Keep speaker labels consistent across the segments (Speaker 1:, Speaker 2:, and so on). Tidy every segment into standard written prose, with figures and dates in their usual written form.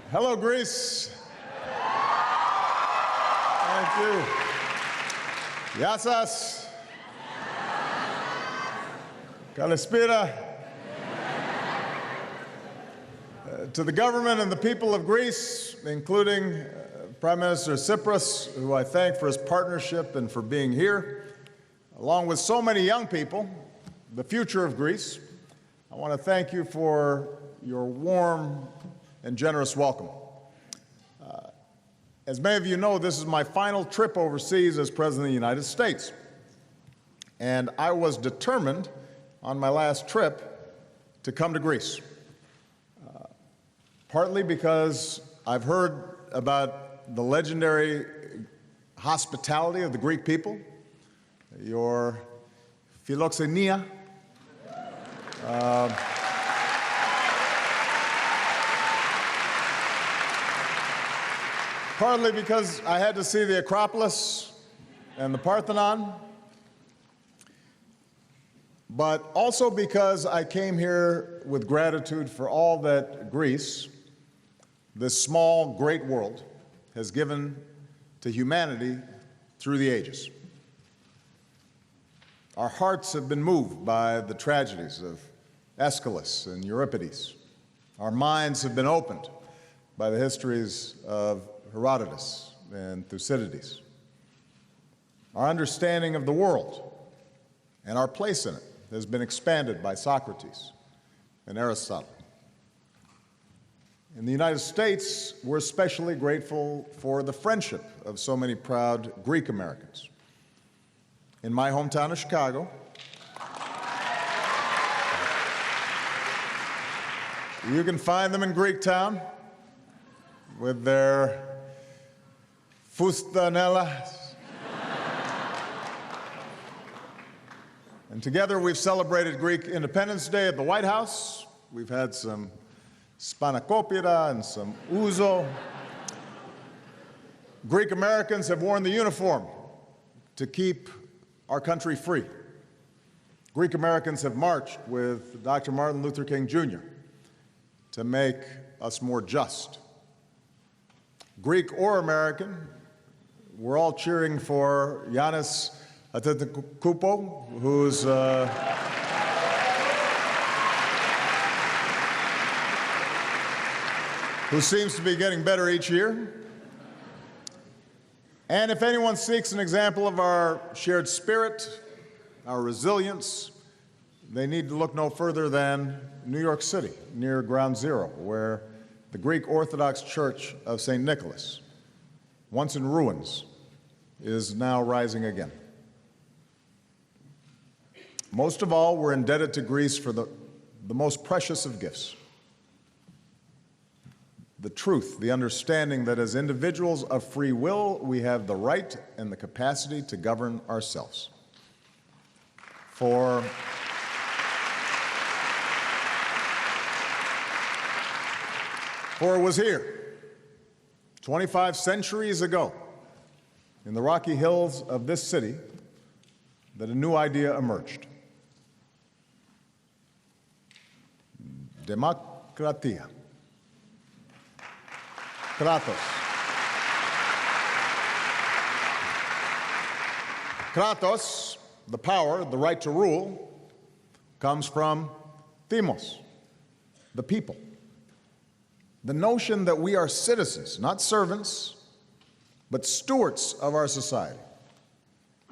Speaker 1: Hello, Greece. Thank you. Yassas. Kalispira. To the government and the people of Greece, including Prime Minister Tsipras, who I thank for his partnership and for being here, along with so many young people, the future of Greece, I want to thank you for your warm and generous welcome. As many of you know, this is my final trip overseas as President of the United States. And I was determined on my last trip to come to Greece, partly because I've heard about the legendary hospitality of the Greek people, your philoxenia, partly because I had to see the Acropolis and the Parthenon, but also because I came here with gratitude for all that Greece, this small, great world, has given to humanity through the ages. Our hearts have been moved by the tragedies of Aeschylus and Euripides. Our minds have been opened by the histories of Herodotus and Thucydides. Our understanding of the world and our place in it has been expanded by Socrates and Aristotle. In the United States, we're especially grateful for the friendship of so many proud Greek Americans. In my hometown of Chicago, you can find them in Greektown with their fustanellas. And together we've celebrated Greek Independence Day at the White House. We've had some spanakopita and some ouzo. Greek Americans have worn the uniform to keep our country free. Greek Americans have marched with Dr. Martin Luther King Jr. to make us more just. Greek or American, we're all cheering for Giannis Antetokounmpo, who seems to be getting better each year. And if anyone seeks an example of our shared spirit, our resilience, they need to look no further than New York City, near Ground Zero, where the Greek Orthodox Church of St. Nicholas, once in ruins, is now rising again. Most of all, we're indebted to Greece for the most precious of gifts: the truth, the understanding that as individuals of free will, we have the right and the capacity to govern ourselves. For it was here, 25 centuries ago, in the rocky hills of this city, that a new idea emerged. Demokratia. Kratos. Kratos, the power, the right to rule, comes from themos, the people. The notion that we are citizens, not servants, but stewards of our society.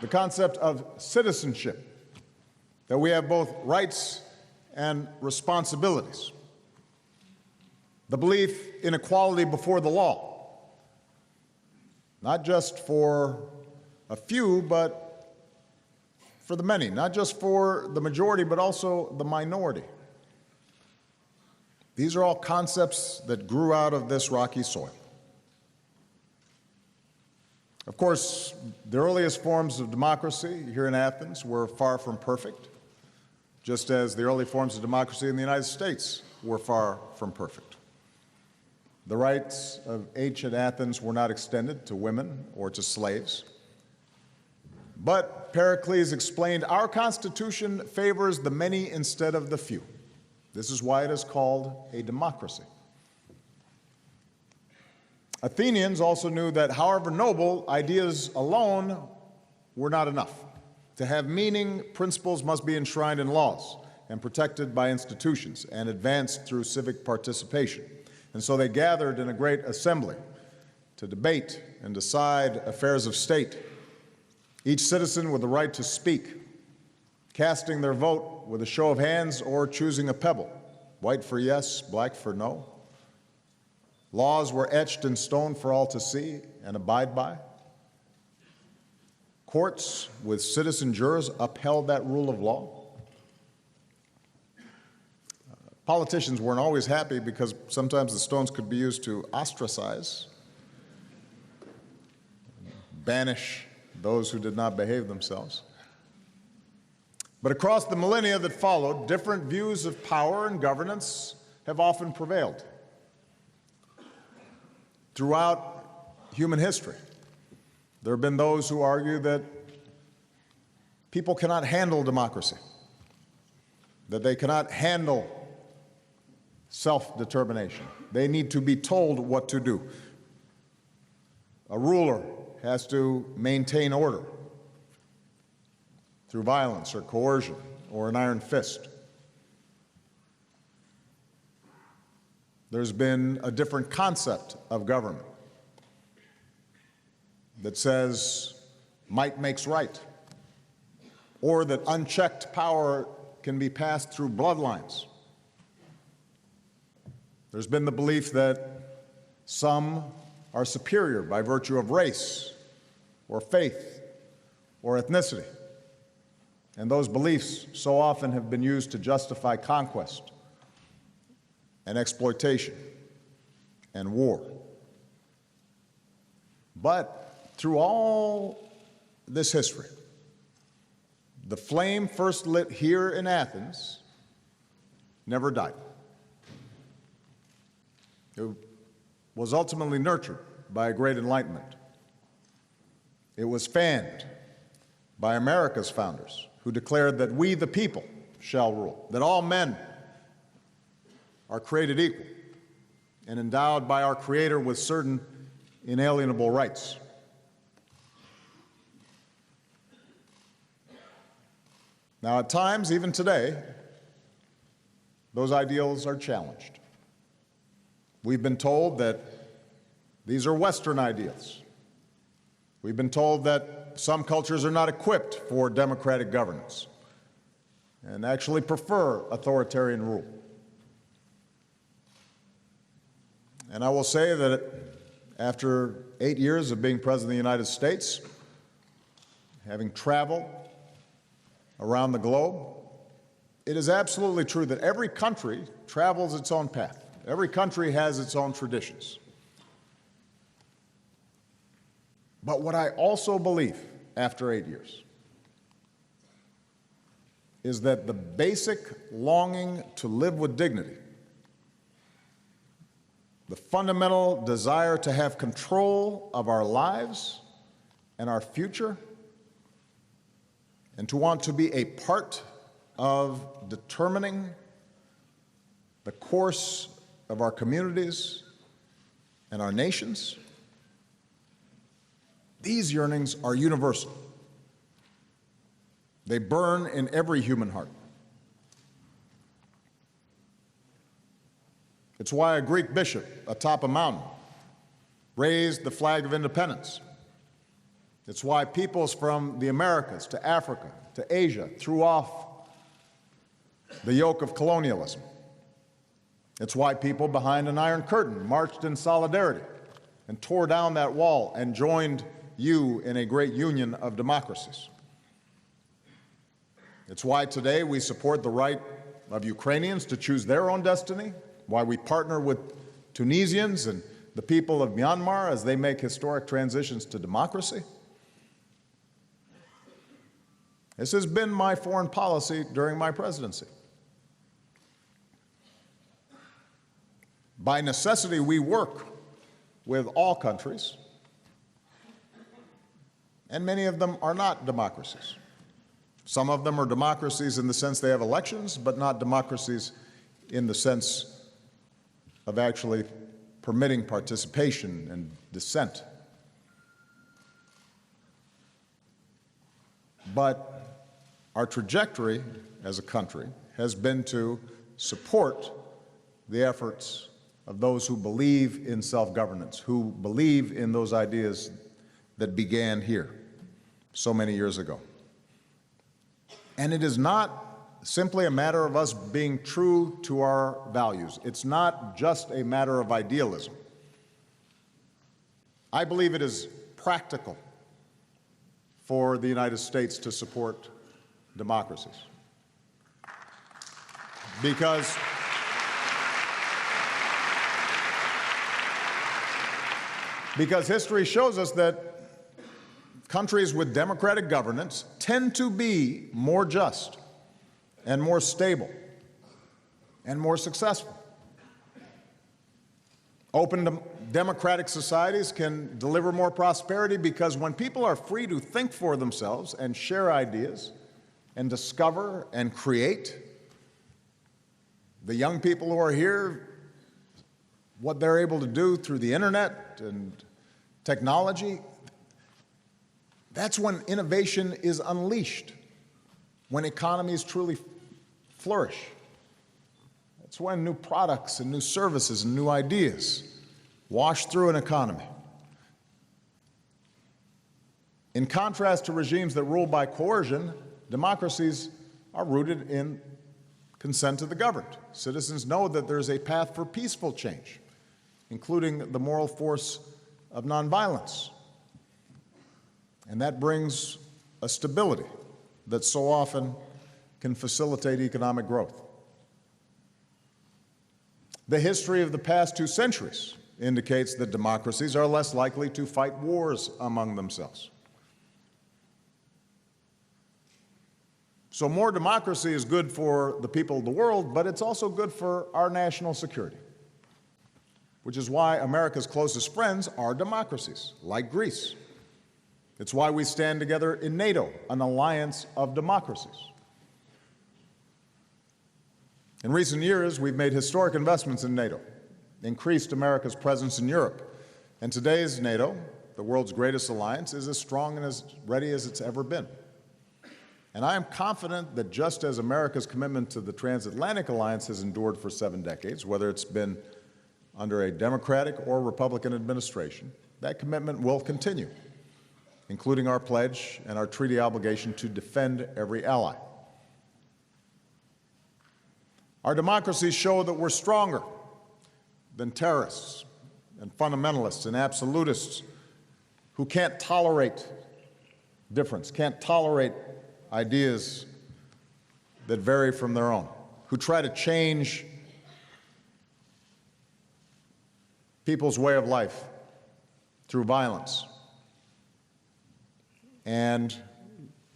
Speaker 1: The concept of citizenship, that we have both rights and responsibilities. The belief in equality before the law, not just for a few, but for the many, not just for the majority, but also the minority. These are all concepts that grew out of this rocky soil. Of course, the earliest forms of democracy here in Athens were far from perfect, just as the early forms of democracy in the United States were far from perfect. The rights of ancient Athens were not extended to women or to slaves. But Pericles explained our Constitution favors the many instead of the few. This is why it is called a democracy. Athenians also knew that however noble, ideas alone were not enough. To have meaning, principles must be enshrined in laws and protected by institutions and advanced through civic participation. And so they gathered in a great assembly to debate and decide affairs of state, each citizen with the right to speak, casting their vote with a show of hands or choosing a pebble, white for yes, black for no. Laws were etched in stone for all to see and abide by. Courts with citizen jurors upheld that rule of law. Politicians weren't always happy because sometimes the stones could be used to ostracize, banish those who did not behave themselves. But across the millennia that followed, different views of power and governance have often prevailed. Throughout human history, there have been those who argue that people cannot handle democracy, that they cannot handle self-determination. They need to be told what to do. A ruler has to maintain order through violence or coercion or an iron fist. There's been a different concept of government that says might makes right, or that unchecked power can be passed through bloodlines. There's been the belief that some are superior by virtue of race or faith or ethnicity. And those beliefs so often have been used to justify conquest and exploitation and war. But through all this history, the flame first lit here in Athens never died. It was ultimately nurtured by a great enlightenment. It was fanned by America's founders, who declared that we, the people, shall rule, that all men are created equal and endowed by our Creator with certain inalienable rights. Now, at times, even today, those ideals are challenged. We've been told that these are Western ideals. We've been told that some cultures are not equipped for democratic governance and actually prefer authoritarian rule. And I will say that after 8 years of being President of the United States, having traveled around the globe, it is absolutely true that every country travels its own path. Every country has its own traditions. But what I also believe after 8 years is that the basic longing to live with dignity, the fundamental desire to have control of our lives and our future, and to want to be a part of determining the course of our communities and our nations, these yearnings are universal. They burn in every human heart. It's why a Greek bishop atop a mountain raised the flag of independence. It's why peoples from the Americas to Africa to Asia threw off the yoke of colonialism. It's why people behind an Iron Curtain marched in solidarity and tore down that wall and joined you in a great union of democracies. It's why today we support the right of Ukrainians to choose their own destiny, why we partner with Tunisians and the people of Myanmar as they make historic transitions to democracy. This has been my foreign policy during my presidency. By necessity, we work with all countries, and many of them are not democracies. Some of them are democracies in the sense they have elections, but not democracies in the sense of actually permitting participation and dissent. But our trajectory as a country has been to support the efforts of those who believe in self-governance, who believe in those ideas that began here so many years ago. And it is not simply a matter of us being true to our values. It's not just a matter of idealism. I believe it is practical for the United States to support democracies. Because history shows us that countries with democratic governance tend to be more just and more stable and more successful. Open democratic societies can deliver more prosperity because when people are free to think for themselves and share ideas and discover and create, the young people who are here, what they're able to do through the internet and technology, that's when innovation is unleashed, when economies truly flourish. That's when new products and new services and new ideas wash through an economy. In contrast to regimes that rule by coercion, democracies are rooted in consent of the governed. Citizens know that there's a path for peaceful change, including the moral force of nonviolence. And that brings a stability that so often can facilitate economic growth. The history of the past 2 centuries indicates that democracies are less likely to fight wars among themselves. So more democracy is good for the people of the world, but it's also good for our national security, which is why America's closest friends are democracies, like Greece. It's why we stand together in NATO, an alliance of democracies. In recent years, we've made historic investments in NATO, increased America's presence in Europe, and today's NATO, the world's greatest alliance, is as strong and as ready as it's ever been. And I am confident that just as America's commitment to the transatlantic alliance has endured for 7 decades, whether it's been under a Democratic or Republican administration, that commitment will continue, including our pledge and our treaty obligation to defend every ally. Our democracies show that we're stronger than terrorists and fundamentalists and absolutists who can't tolerate difference, can't tolerate ideas that vary from their own, who try to change people's way of life through violence and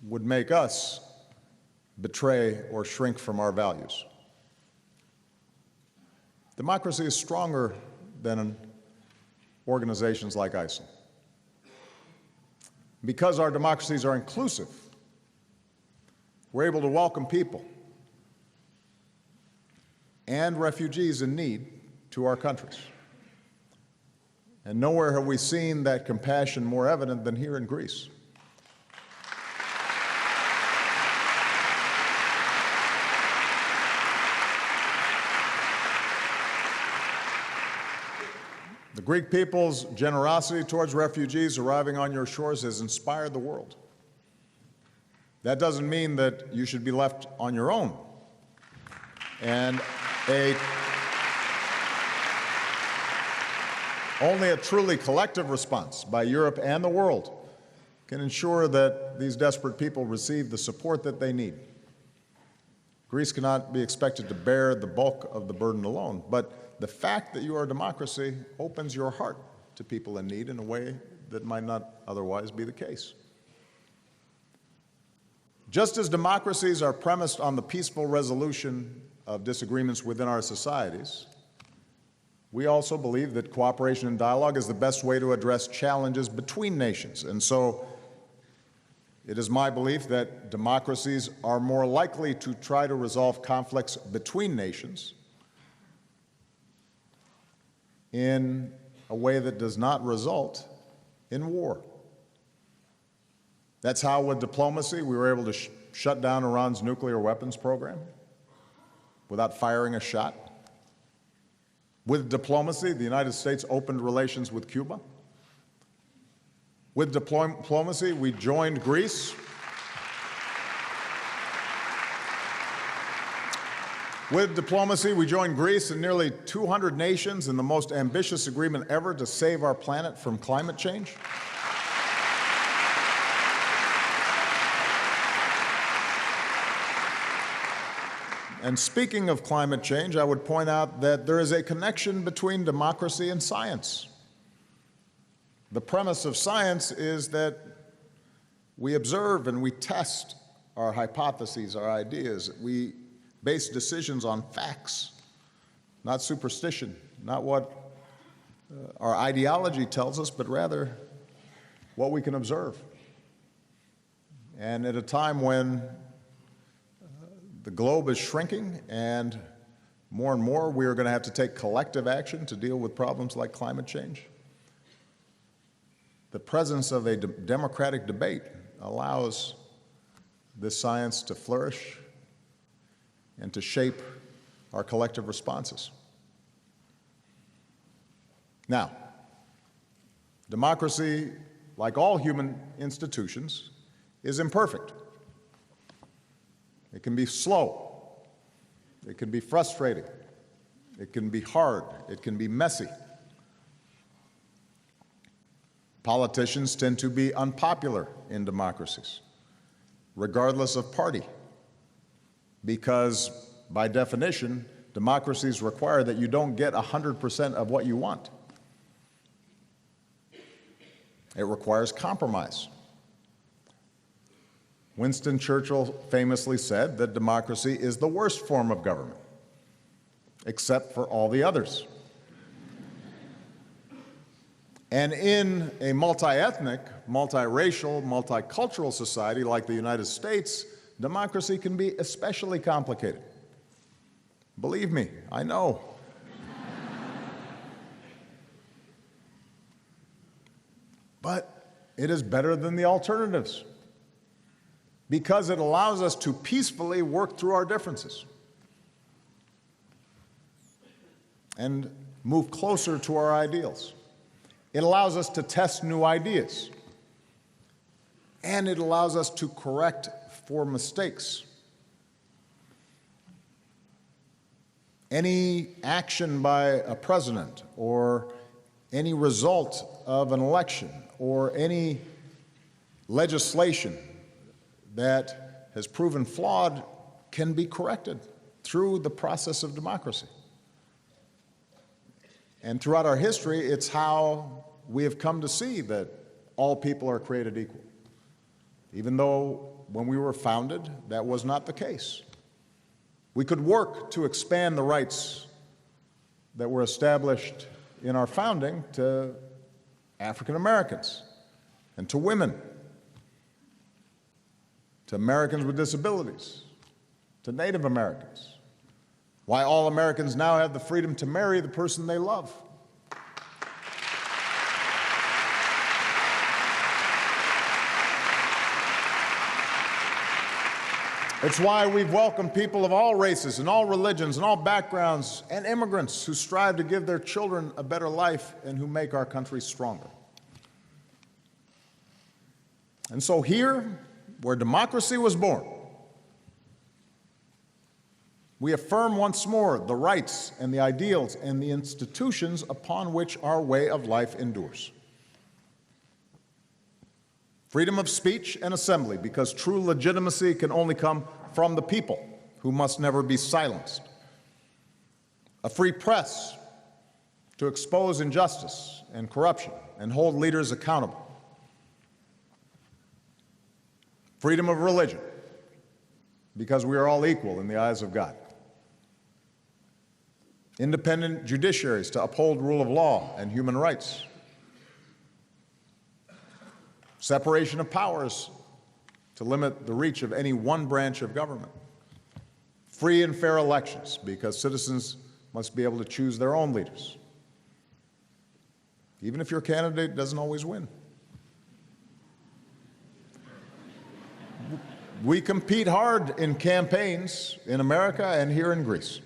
Speaker 1: would make us betray or shrink from our values. Democracy is stronger than organizations like ISIL. Because our democracies are inclusive, we're able to welcome people and refugees in need to our countries. And nowhere have we seen that compassion more evident than here in Greece. The Greek people's generosity towards refugees arriving on your shores has inspired the world. That doesn't mean that you should be left on your own. And only a truly collective response by Europe and the world can ensure that these desperate people receive the support that they need. Greece cannot be expected to bear the bulk of the burden alone, but the fact that you are a democracy opens your heart to people in need in a way that might not otherwise be the case. Just as democracies are premised on the peaceful resolution of disagreements within our societies, we also believe that cooperation and dialogue is the best way to address challenges between nations. And so it is my belief that democracies are more likely to try to resolve conflicts between nations in a way that does not result in war. That's how, with diplomacy, we were able to shut down Iran's nuclear weapons program without firing a shot. With diplomacy, the United States opened relations with Cuba. With diplomacy, we joined Greece. With diplomacy, we joined Greece and nearly 200 nations in the most ambitious agreement ever to save our planet from climate change. And speaking of climate change, I would point out that there is a connection between democracy and science. The premise of science is that we observe and we test our hypotheses, our ideas. We base decisions on facts, not superstition, not what our ideology tells us, but rather what we can observe. And at a time when the globe is shrinking and more we are going to have to take collective action to deal with problems like climate change, the presence of a democratic debate allows this science to flourish and to shape our collective responses. Now, democracy, like all human institutions, is imperfect. It can be slow. It can be frustrating. It can be hard. It can be messy. Politicians tend to be unpopular in democracies, regardless of party, because by definition, democracies require that you don't get 100% of what you want. It requires compromise. Winston Churchill famously said that democracy is the worst form of government, except for all the others. And in a multi-ethnic, multiracial, multicultural society like the United States, democracy can be especially complicated. Believe me, I know. But it is better than the alternatives, because it allows us to peacefully work through our differences and move closer to our ideals. It allows us to test new ideas, and it allows us to correct for mistakes. Any action by a president or any result of an election or any legislation that has proven flawed can be corrected through the process of democracy. And throughout our history, it's how we have come to see that all people are created equal, even though when we were founded, that was not the case. We could work to expand the rights that were established in our founding to African Americans and to women, to Americans with disabilities, to Native Americans. Why all Americans now have the freedom to marry the person they love. It's why we've welcomed people of all races and all religions and all backgrounds and immigrants who strive to give their children a better life and who make our country stronger. And so here, where democracy was born, we affirm once more the rights and the ideals and the institutions upon which our way of life endures. Freedom of speech and assembly, because true legitimacy can only come from the people, who must never be silenced. A free press to expose injustice and corruption and hold leaders accountable. Freedom of religion, because we are all equal in the eyes of God. Independent judiciaries to uphold rule of law and human rights. Separation of powers to limit the reach of any one branch of government. Free and fair elections, because citizens must be able to choose their own leaders. even if your candidate doesn't always win. We compete hard in campaigns in America and here in Greece.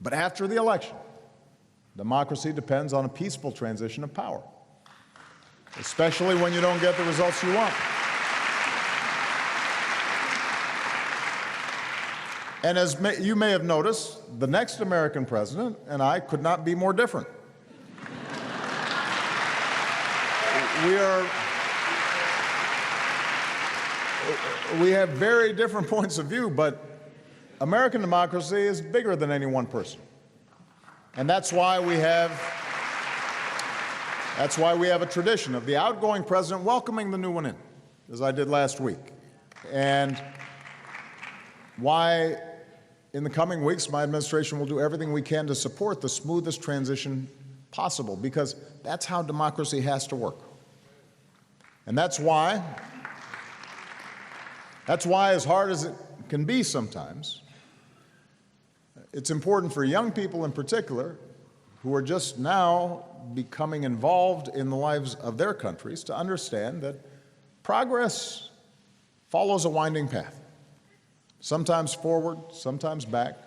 Speaker 1: But after the election, democracy depends on a peaceful transition of power, especially when you don't get the results you want. And as you may have noticed, the next American president and I could not be more different. We have very different points of view, but American democracy is bigger than any one person. And that's why we have a tradition of the outgoing president welcoming the new one in, as I did last week. And why in the coming weeks my administration will do everything we can to support the smoothest transition possible, because that's how democracy has to work. And that's why, as hard as it can be sometimes, it's important for young people in particular, who are just now becoming involved in the lives of their countries, to understand that progress follows a winding path, sometimes forward, sometimes back.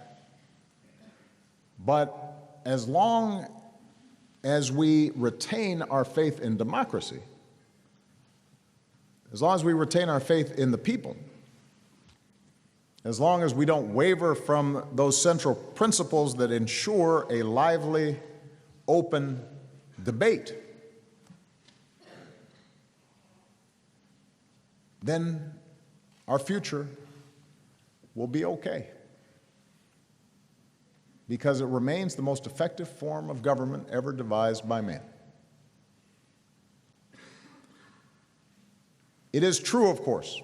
Speaker 1: But as long as we retain our faith in democracy, as long as we retain our faith in the people, as long as we don't waver from those central principles that ensure a lively, open debate, then our future will be okay, because it remains the most effective form of government ever devised by man. It is true, of course,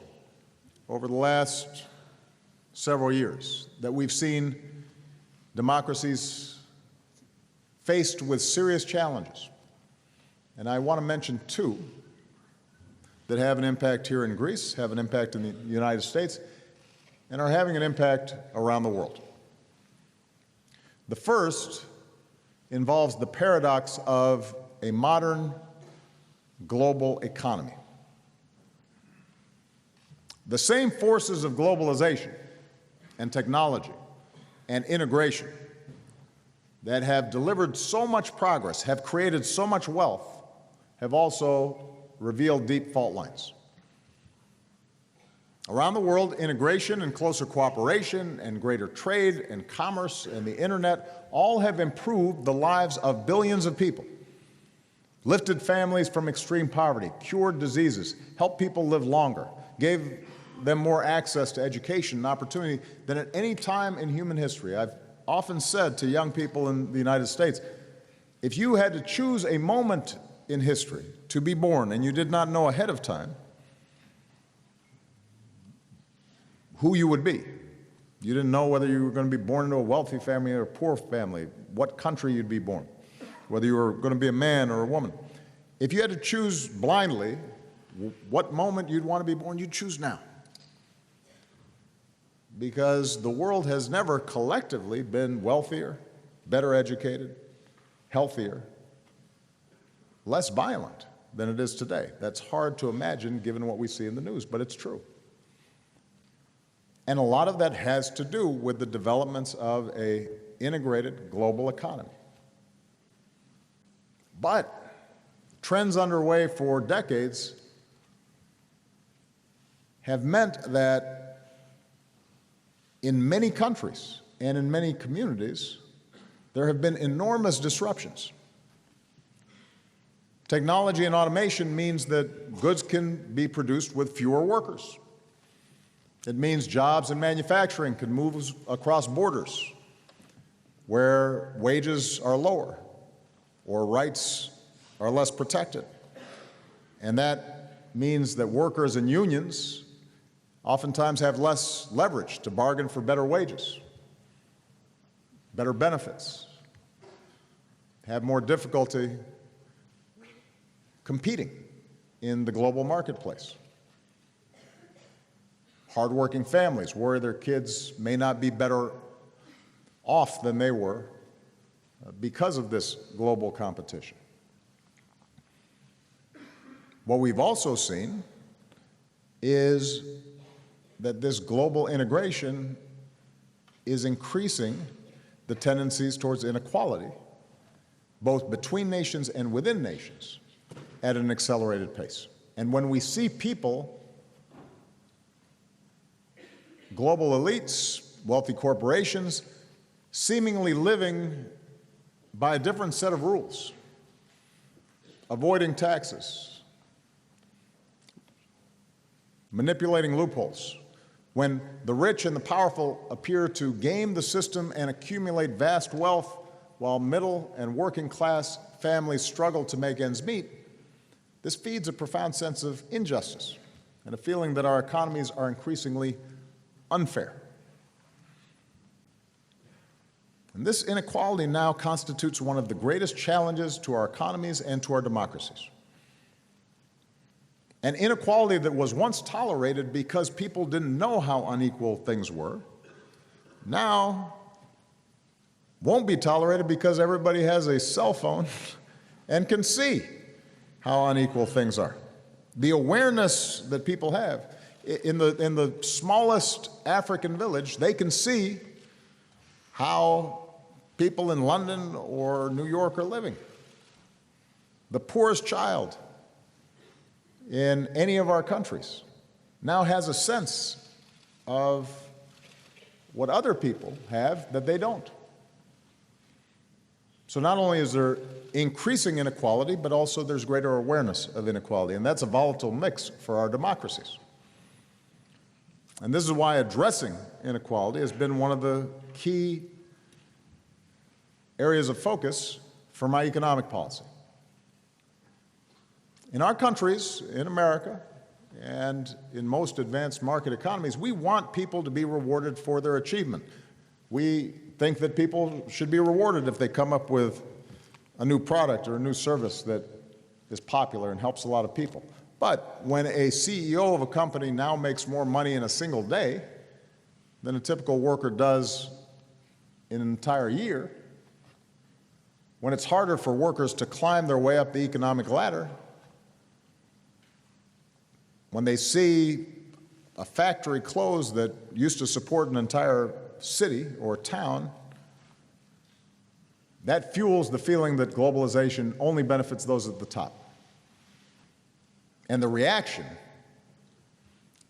Speaker 1: over the last several years that we've seen democracies faced with serious challenges. And I want to mention two that have an impact here in Greece, have an impact in the United States, and are having an impact around the world. The first involves the paradox of a modern global economy. The same forces of globalization and technology and integration that have delivered so much progress, have created so much wealth, have also revealed deep fault lines. Around the world, integration and closer cooperation and greater trade and commerce and the internet all have improved the lives of billions of people, lifted families from extreme poverty, cured diseases, helped people live longer, gave them more access to education and opportunity than at any time in human history. I've often said to young people in the United States, if you had to choose a moment in history to be born and you did not know ahead of time who you would be, you didn't know whether you were going to be born into a wealthy family or a poor family, what country you'd be born, whether you were going to be a man or a woman. If you had to choose blindly what moment you'd want to be born, you'd choose now. Because the world has never collectively been wealthier, better educated, healthier, less violent than it is today. That's hard to imagine given what we see in the news, but it's true. And a lot of that has to do with the developments of an integrated global economy. But trends underway for decades have meant that in many countries and in many communities, there have been enormous disruptions. Technology and automation means that goods can be produced with fewer workers. It means jobs in manufacturing can move across borders where wages are lower or rights are less protected. And that means that workers and unions oftentimes have less leverage to bargain for better wages, better benefits, have more difficulty competing in the global marketplace. Hardworking families worry their kids may not be better off than they were because of this global competition. What we've also seen is that this global integration is increasing the tendencies towards inequality, both between nations and within nations, at an accelerated pace. And when we see people, global elites, wealthy corporations, seemingly living by a different set of rules, avoiding taxes, manipulating loopholes, when the rich and the powerful appear to game the system and accumulate vast wealth while middle and working class families struggle to make ends meet, this feeds a profound sense of injustice and a feeling that our economies are increasingly unfair. And this inequality now constitutes one of the greatest challenges to our economies and to our democracies. An inequality that was once tolerated because people didn't know how unequal things were, now won't be tolerated because everybody has a cell phone and can see how unequal things are. The awareness that people have, in the smallest African village, they can see how people in London or New York are living. The poorest child in any of our countries now has a sense of what other people have that they don't. So not only is there increasing inequality, but also there's greater awareness of inequality, and that's a volatile mix for our democracies. And this is why addressing inequality has been one of the key areas of focus for my economic policy. In our countries, in America, and in most advanced market economies, we want people to be rewarded for their achievement. We think that people should be rewarded if they come up with a new product or a new service that is popular and helps a lot of people. But when a CEO of a company now makes more money in a single day than a typical worker does in an entire year, when it's harder for workers to climb their way up the economic ladder, when they see a factory close that used to support an entire city or town, that fuels the feeling that globalization only benefits those at the top. And the reaction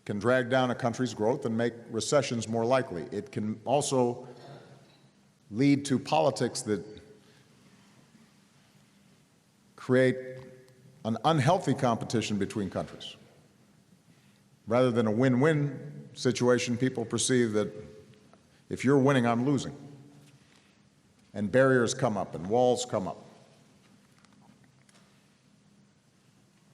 Speaker 1: can drag down a country's growth and make recessions more likely. It can also lead to politics that create an unhealthy competition between countries. Rather than a win-win situation, people perceive that if you're winning, I'm losing. And barriers come up and walls come up.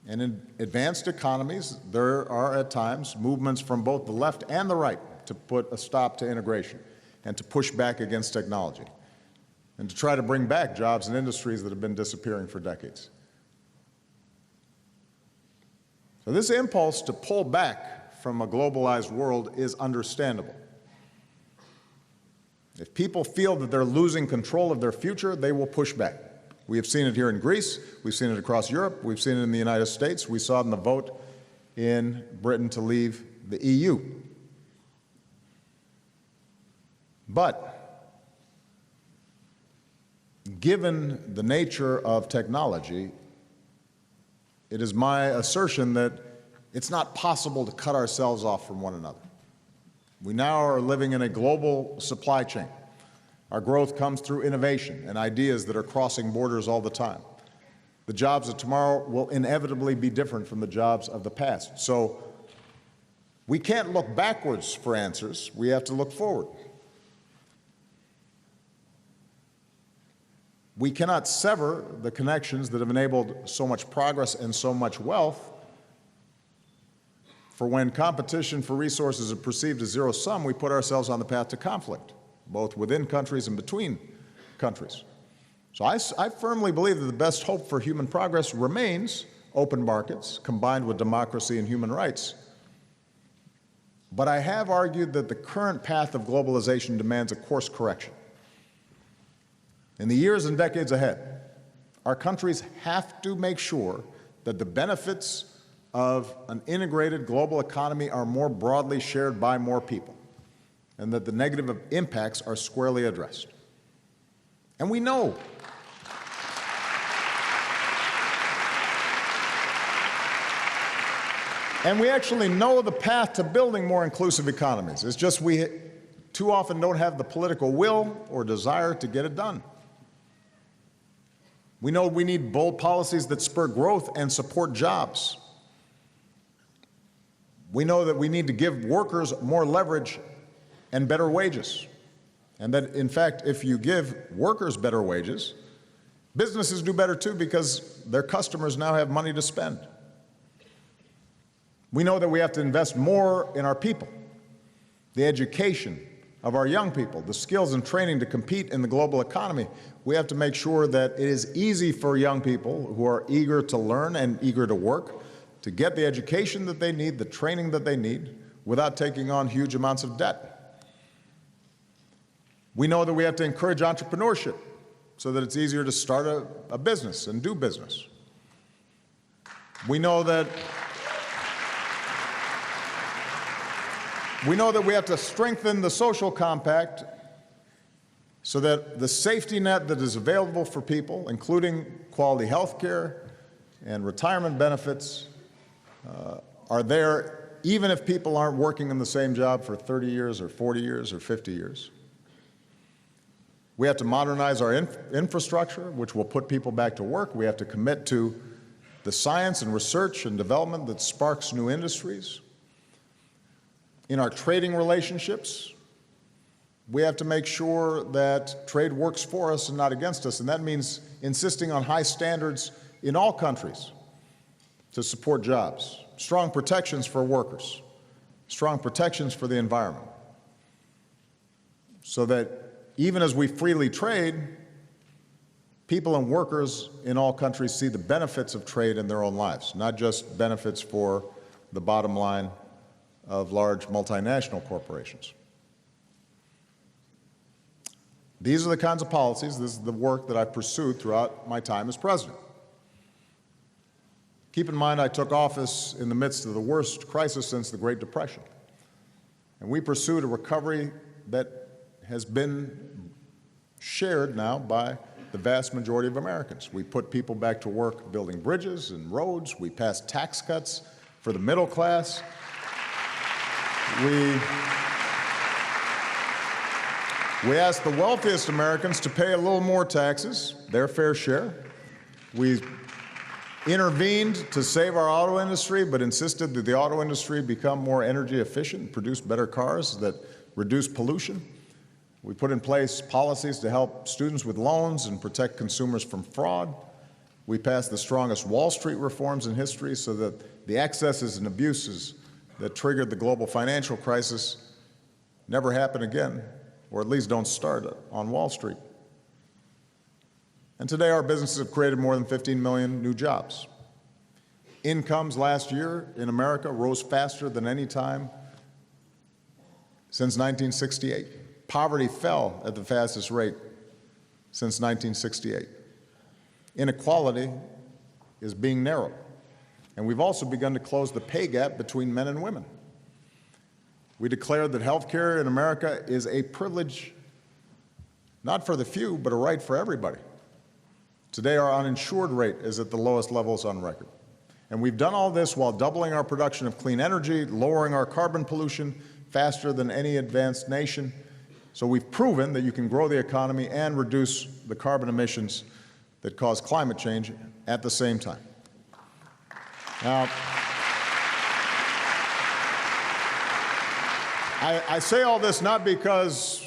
Speaker 1: And in advanced economies, there are at times movements from both the left and the right to put a stop to integration and to push back against technology and to try to bring back jobs and industries that have been disappearing for decades. So this impulse to pull back from a globalized world is understandable. If people feel that they're losing control of their future, they will push back. We have seen it here in Greece, we've seen it across Europe, we've seen it in the United States, we saw it in the vote in Britain to leave the EU. But given the nature of technology, it is my assertion that it's not possible to cut ourselves off from one another. We now are living in a global supply chain. Our growth comes through innovation and ideas that are crossing borders all the time. The jobs of tomorrow will inevitably be different from the jobs of the past. So we can't look backwards for answers. We have to look forward. We cannot sever the connections that have enabled so much progress and so much wealth, for when competition for resources is perceived as zero-sum, we put ourselves on the path to conflict, both within countries and between countries. So I firmly believe that the best hope for human progress remains open markets combined with democracy and human rights. But I have argued that the current path of globalization demands a course correction. In the years and decades ahead, our countries have to make sure that the benefits of an integrated global economy are more broadly shared by more people, and that the negative impacts are squarely addressed. And we know we actually know the path to building more inclusive economies. It's just we too often don't have the political will or desire to get it done. We know we need bold policies that spur growth and support jobs. We know that we need to give workers more leverage and better wages. And that, in fact, if you give workers better wages, businesses do better too, because their customers now have money to spend. We know that we have to invest more in our people, the education of our young people, the skills and training to compete in the global economy. We have to make sure that it is easy for young people who are eager to learn and eager to work to get the education that they need, the training that they need, without taking on huge amounts of debt. We know that we have to encourage entrepreneurship so that it's easier to start a business and do business. We know that we have to strengthen the social compact so that the safety net that is available for people, including quality health care and retirement benefits, are there even if people aren't working in the same job for 30 years or 40 years or 50 years. We have to modernize our infrastructure, which will put people back to work. We have to commit to the science and research and development that sparks new industries. In our trading relationships, we have to make sure that trade works for us and not against us, and that means insisting on high standards in all countries to support jobs, strong protections for workers, strong protections for the environment, so that even as we freely trade, people and workers in all countries see the benefits of trade in their own lives, not just benefits for the bottom line of large multinational corporations. These are the kinds of policies, this is the work that I pursued throughout my time as president. Keep in mind, I took office in the midst of the worst crisis since the Great Depression. And we pursued a recovery that has been shared now by the vast majority of Americans. We put people back to work building bridges and roads. We passed tax cuts for the middle class. We asked the wealthiest Americans to pay a little more taxes, their fair share. We intervened to save our auto industry, but insisted that the auto industry become more energy efficient and produce better cars that reduce pollution. We put in place policies to help students with loans and protect consumers from fraud. We passed the strongest Wall Street reforms in history so that the excesses and abuses that triggered the global financial crisis never happen again, or at least don't start on Wall Street. And today our businesses have created more than 15 million new jobs. Incomes last year in America rose faster than any time since 1968. Poverty fell at the fastest rate since 1968. Inequality is being narrowed. And we've also begun to close the pay gap between men and women. We declared that health care in America is a privilege, not for the few, but a right for everybody. Today, our uninsured rate is at the lowest levels on record. And we've done all this while doubling our production of clean energy, lowering our carbon pollution faster than any advanced nation. So we've proven that you can grow the economy and reduce the carbon emissions that cause climate change at the same time. Now, I say all this not because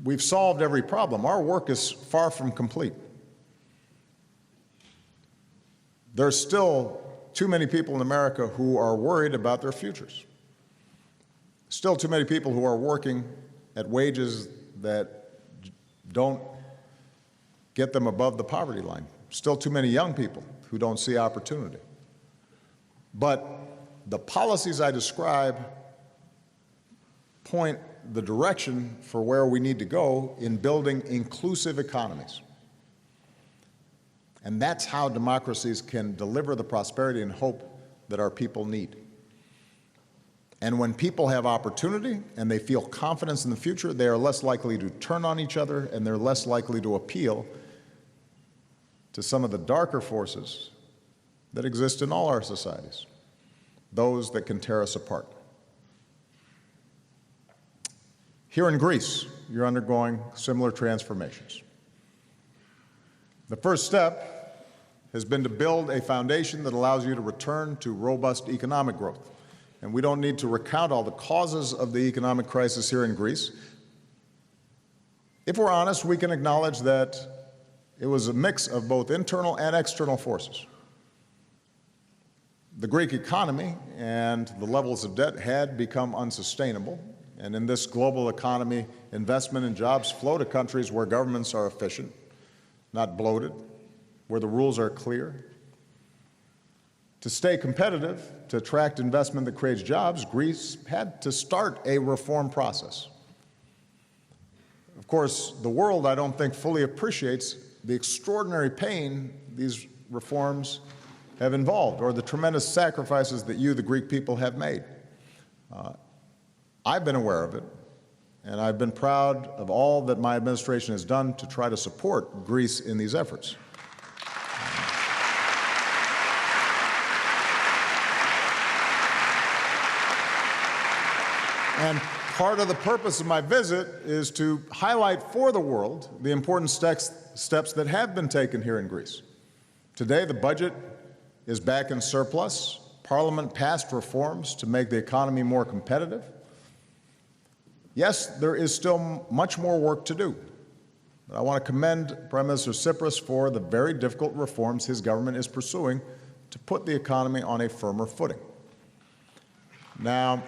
Speaker 1: we've solved every problem. Our work is far from complete. There's still too many people in America who are worried about their futures. Still too many people who are working at wages that don't get them above the poverty line. Still too many young people who don't see opportunity. But the policies I describe point the direction for where we need to go in building inclusive economies. And that's how democracies can deliver the prosperity and hope that our people need. And when people have opportunity and they feel confidence in the future, they are less likely to turn on each other, and they're less likely to appeal to some of the darker forces that exist in all our societies, those that can tear us apart. Here in Greece, you're undergoing similar transformations. The first step has been to build a foundation that allows you to return to robust economic growth. And we don't need to recount all the causes of the economic crisis here in Greece. If we're honest, we can acknowledge that it was a mix of both internal and external forces. The Greek economy and the levels of debt had become unsustainable. And in this global economy, investment and jobs flow to countries where governments are efficient, not bloated, where the rules are clear. To stay competitive, to attract investment that creates jobs, Greece had to start a reform process. Of course, the world, I don't think, fully appreciates the extraordinary pain these reforms have involved, or the tremendous sacrifices that you, the Greek people, have made. I've been aware of it, and I've been proud of all that my administration has done to try to support Greece in these efforts. And part of the purpose of my visit is to highlight for the world the important steps that have been taken here in Greece. Today, the budget is back in surplus. Parliament passed reforms to make the economy more competitive. Yes, there is still much more work to do. But I want to commend Prime Minister Tsipras for the very difficult reforms his government is pursuing to put the economy on a firmer footing. Now,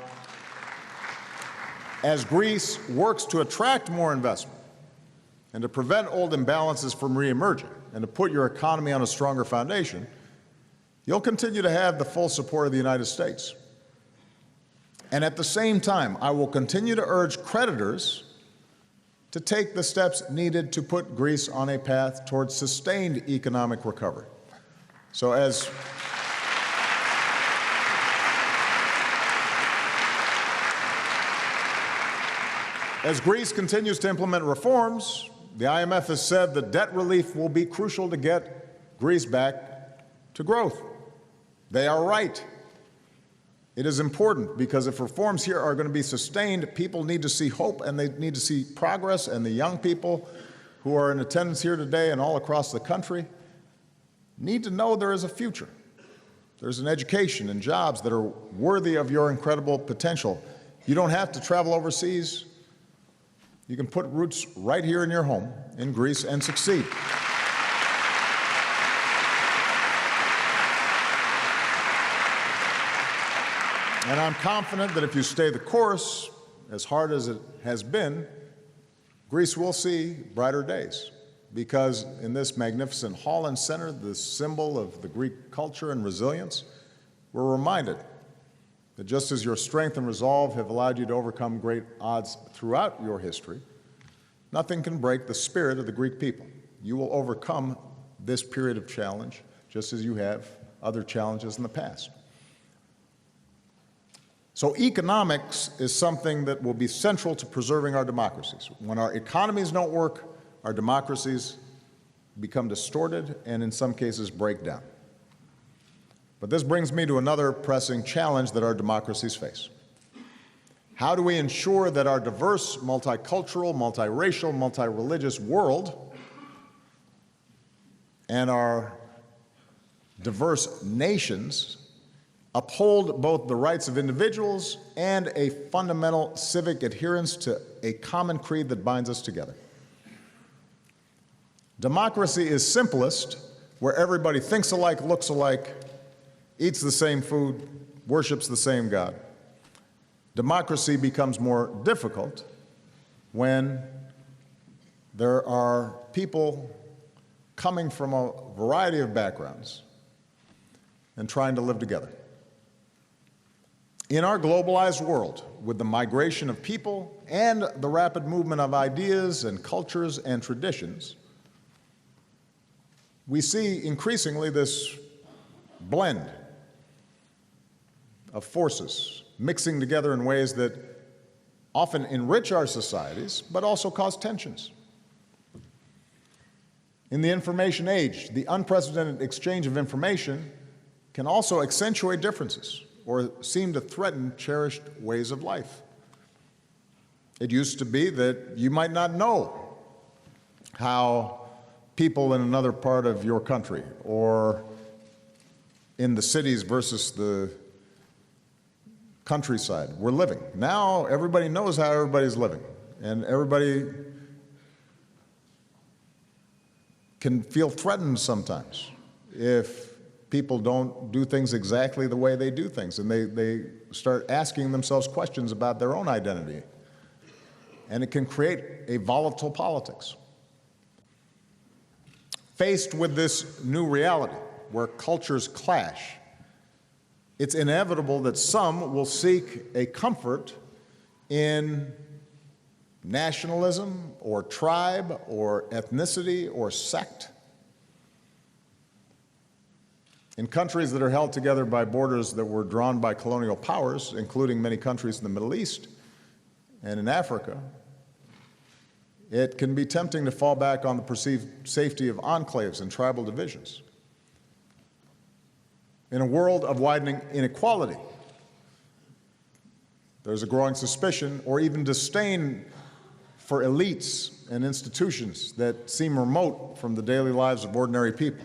Speaker 1: as Greece works to attract more investment and to prevent old imbalances from reemerging and to put your economy on a stronger foundation, you'll continue to have the full support of the United States. And at the same time, I will continue to urge creditors to take the steps needed to put Greece on a path towards sustained economic recovery. So as Greece continues to implement reforms, the IMF has said that debt relief will be crucial to get Greece back to growth. They are right. It is important because if reforms here are going to be sustained, people need to see hope and they need to see progress, and the young people who are in attendance here today and all across the country need to know there is a future. There's an education and jobs that are worthy of your incredible potential. You don't have to travel overseas. You can put roots right here in your home in Greece and succeed. And I'm confident that if you stay the course, as hard as it has been, Greece will see brighter days. Because in this magnificent hall and center, the symbol of the Greek culture and resilience, we're reminded that just as your strength and resolve have allowed you to overcome great odds throughout your history, nothing can break the spirit of the Greek people. You will overcome this period of challenge, just as you have other challenges in the past. So economics is something that will be central to preserving our democracies. When our economies don't work, our democracies become distorted and in some cases break down. But this brings me to another pressing challenge that our democracies face. How do we ensure that our diverse, multicultural, multiracial, multireligious world and our diverse nations uphold both the rights of individuals and a fundamental civic adherence to a common creed that binds us together? Democracy is simplest where everybody thinks alike, looks alike, eats the same food, worships the same God. Democracy becomes more difficult when there are people coming from a variety of backgrounds and trying to live together. In our globalized world, with the migration of people and the rapid movement of ideas and cultures and traditions, we see increasingly this blend of forces mixing together in ways that often enrich our societies, but also cause tensions. In the information age, the unprecedented exchange of information can also accentuate differences or seem to threaten cherished ways of life. It used to be that you might not know how people in another part of your country or in the cities versus the countryside were living. Now everybody knows how everybody's living, and everybody can feel threatened sometimes if people don't do things exactly the way they do things, and they start asking themselves questions about their own identity. And it can create a volatile politics. Faced with this new reality, where cultures clash, it's inevitable that some will seek a comfort in nationalism or tribe or ethnicity or sect. In countries that are held together by borders that were drawn by colonial powers, including many countries in the Middle East and in Africa, it can be tempting to fall back on the perceived safety of enclaves and tribal divisions. In a world of widening inequality, there's a growing suspicion or even disdain for elites and institutions that seem remote from the daily lives of ordinary people.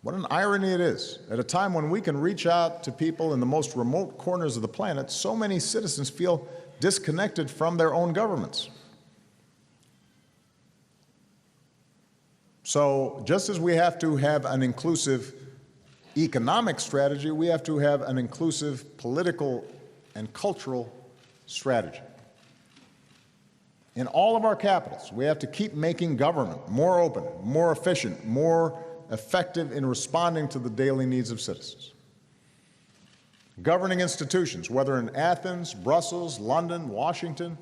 Speaker 1: What an irony it is. At a time when we can reach out to people in the most remote corners of the planet, so many citizens feel disconnected from their own governments. So just as we have to have an inclusive economic strategy, we have to have an inclusive political and cultural strategy. In all of our capitals, we have to keep making government more open, more efficient, more effective in responding to the daily needs of citizens. Governing institutions, whether in Athens, Brussels, London, Washington,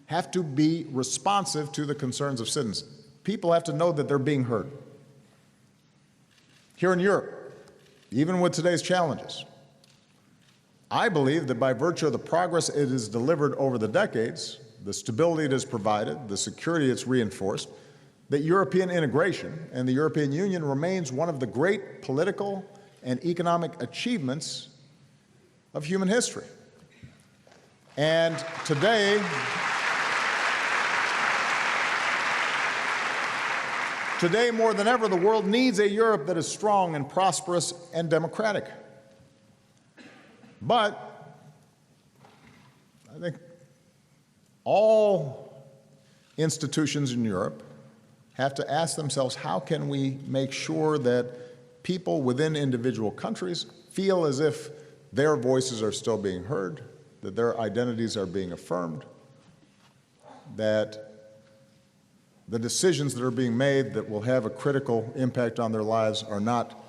Speaker 1: have to be responsive to the concerns of citizens. People have to know that they're being heard. Here in Europe, even with today's challenges, I believe that by virtue of the progress it has delivered over the decades, the stability it has provided, the security it's reinforced, that European integration and the European Union remains one of the great political and economic achievements of human history. And today more than ever, the world needs a Europe that is strong and prosperous and democratic. But I think all institutions in Europe have to ask themselves, how can we make sure that people within individual countries feel as if their voices are still being heard, that their identities are being affirmed, that the decisions that are being made that will have a critical impact on their lives are not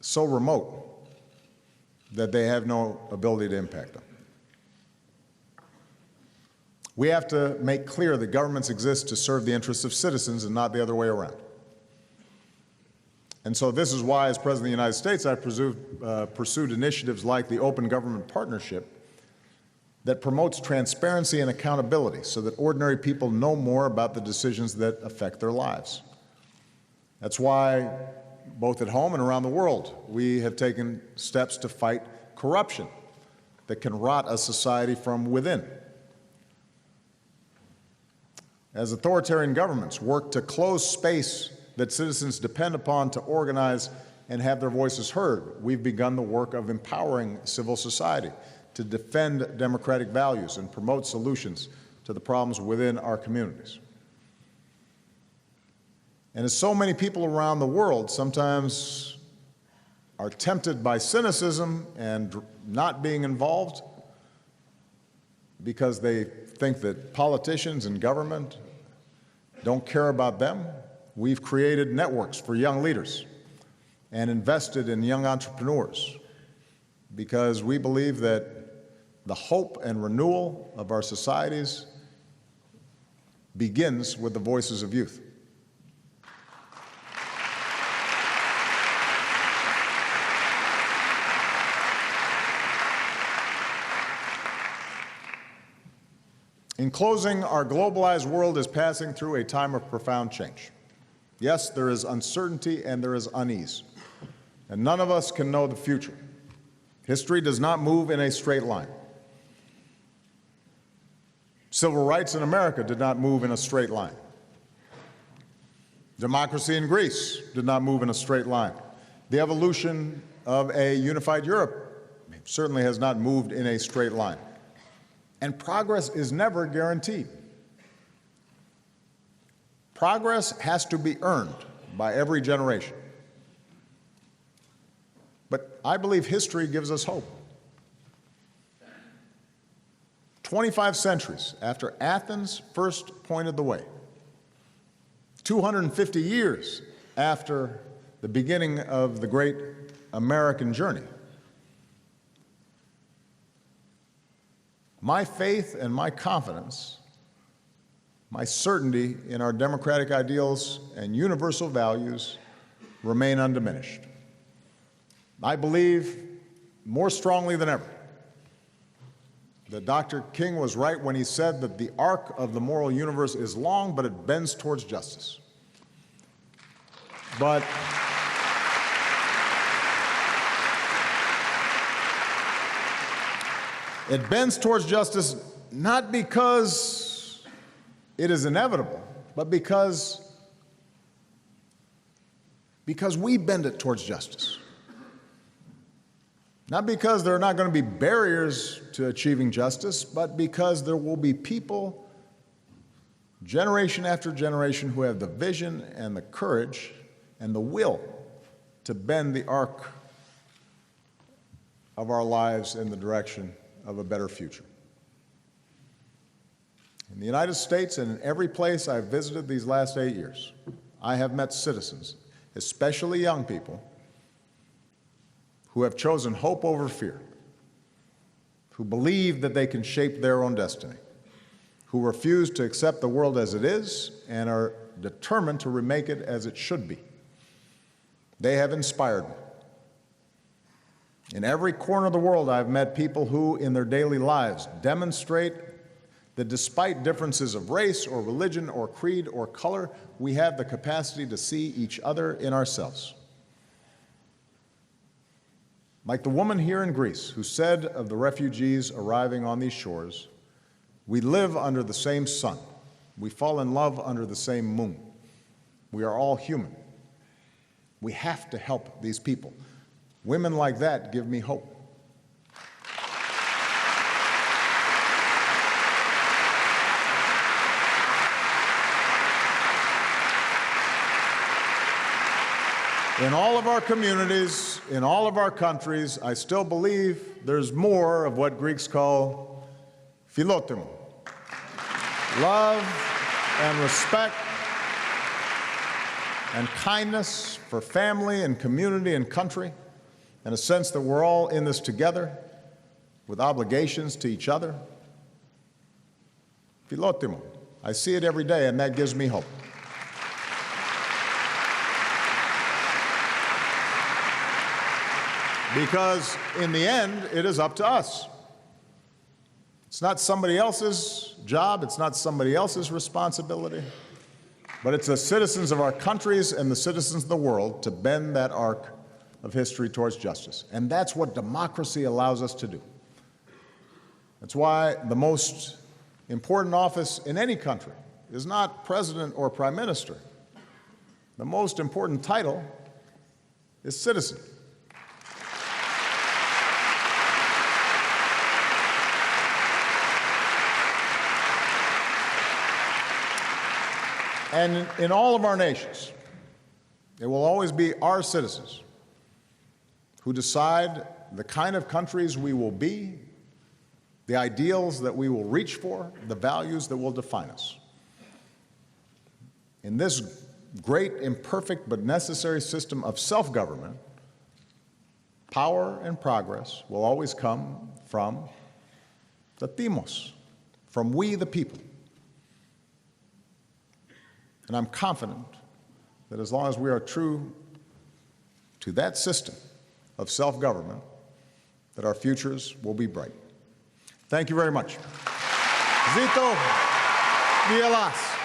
Speaker 1: so remote that they have no ability to impact them. We have to make clear that governments exist to serve the interests of citizens and not the other way around. And so this is why, as President of the United States, I pursued initiatives like the Open Government Partnership that promotes transparency and accountability so that ordinary people know more about the decisions that affect their lives. That's why, both at home and around the world, we have taken steps to fight corruption that can rot a society from within. As authoritarian governments work to close space that citizens depend upon to organize and have their voices heard, we've begun the work of empowering civil society to defend democratic values and promote solutions to the problems within our communities. And as so many people around the world sometimes are tempted by cynicism and not being involved because they think that politicians and government don't care about them, we've created networks for young leaders and invested in young entrepreneurs because we believe that the hope and renewal of our societies begins with the voices of youth. closing, our globalized world is passing through a time of profound change. Yes, there is uncertainty and there is unease, and none of us can know the future. History does not move in a straight line. Civil rights in America did not move in a straight line. Democracy in Greece did not move in a straight line. The evolution of a unified Europe certainly has not moved in a straight line. And progress is never guaranteed. Progress has to be earned by every generation. But I believe history gives us hope. 25 centuries after Athens first pointed the way, 250 years after the beginning of the great American journey, my faith and my confidence, my certainty in our democratic ideals and universal values remain undiminished. I believe more strongly than ever that Dr. King was right when he said that the arc of the moral universe is long, but it bends towards justice. But it bends towards justice not because it is inevitable, but because we bend it towards justice. Not because there are not going to be barriers to achieving justice, but because there will be people, generation after generation, who have the vision and the courage and the will to bend the arc of our lives in the direction of a better future. In the United States and in every place I've visited these last 8 years, I have met citizens, especially young people, who have chosen hope over fear, who believe that they can shape their own destiny, who refuse to accept the world as it is and are determined to remake it as it should be. They have inspired me. In every corner of the world, I've met people who, in their daily lives, demonstrate that despite differences of race or religion or creed or color, we have the capacity to see each other in ourselves. Like the woman here in Greece who said of the refugees arriving on these shores, we live under the same sun. We fall in love under the same moon. We are all human. We have to help these people. Women like that give me hope. In all of our communities, in all of our countries, I still believe there's more of what Greeks call philotimo, love and respect and kindness for family and community and country, and a sense that we're all in this together with obligations to each other. Philotimo. I see it every day, and that gives me hope. Because in the end, it is up to us. It's not somebody else's job, it's not somebody else's responsibility, but it's the citizens of our countries and the citizens of the world to bend that arc of history towards justice. And that's what democracy allows us to do. That's why the most important office in any country is not president or prime minister. The most important title is citizen. And in all of our nations, it will always be our citizens who decide the kind of countries we will be, the ideals that we will reach for, the values that will define us. In this great, imperfect, but necessary system of self-government, power and progress will always come from the demos, from we the people. And I'm confident that as long as we are true to that system of self-government, that our futures will be bright. Thank you very much. Zito, η Ελλάς.